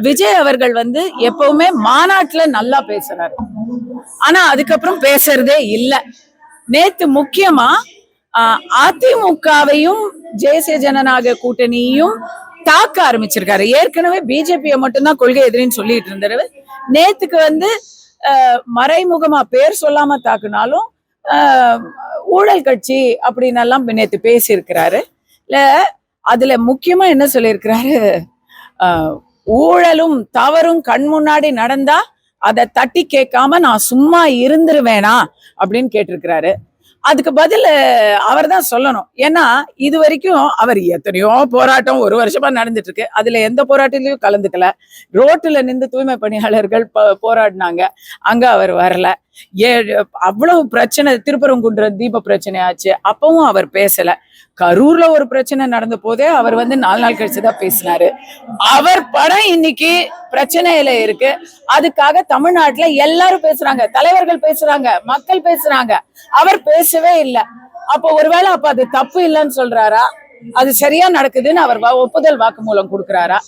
விஜய் அவர்கள் வந்து எப்பவுமே மாநாட்டுல நல்லா பேசுறாரு. ஆனா அதுக்கப்புறம் பேசுறதே இல்ல. நேத்து முக்கியமா அதிமுகவையும் தேசிய ஜனநாயக கூட்டணியும் தாக்க ஆரம்பிச்சிருக்காரு. ஏற்கனவே பிஜேபியை மட்டும்தான் கொள்கை எதிரின்னு சொல்லிட்டு இருந்தாரு. நேத்துக்கு வந்து மறைமுகமா பேர் சொல்லாம தாக்குனாலும் ஊழல் கட்சி அப்படின்னு எல்லாம் நேத்து பேசியிருக்கிறாரு. இல்ல அதுல முக்கியமா என்ன சொல்லியிருக்கிறாரு, ஊழலும் தவறும் கண் முன்னாடி நடந்தா அதை தட்டி கேட்காம நான் சும்மா இருந்துருவேனா அப்படின்னு கேட்டிருக்கிறாரு. அதுக்கு பதில் அவர் தான் சொல்லணும். ஏன்னா இது வரைக்கும் அவர் எத்தனையோ போராட்டம் ஒரு வருஷமா நடந்துட்டு இருக்கு. அதுல எந்த போராட்டத்திலையும் கலந்துக்கல. ரோட்டுல நின்று தூய்மை பணியாளர்கள் போராடினாங்க, அங்க அவர் வரல. அவ்வளவு பிரச்சனை, திருப்பரங்குன்றம் தீப பிரச்சனை ஆச்சு, அப்பவும் அவர் பேசல. கரூர்ல ஒரு பிரச்சனை நடந்த போதே அவர் வந்து 4 நாள் கழிச்சுதான் பேசினாரு. அவர் படம் இன்னைக்கு பிரச்சனையில இருக்கு. அதுக்காக தமிழ்நாட்டுல எல்லாரும் பேசுறாங்க, தலைவர்கள் பேசுறாங்க, மக்கள் பேசுறாங்க. அவர் பேசவே இல்லை. அப்போ ஒருவேளை அப்ப அது தப்பு இல்லைன்னு சொல்றாரா, அது சரியா நடக்குதுன்னு அவர் ஒப்புதல் வாக்குமூலம் கொடுக்கிறாரா?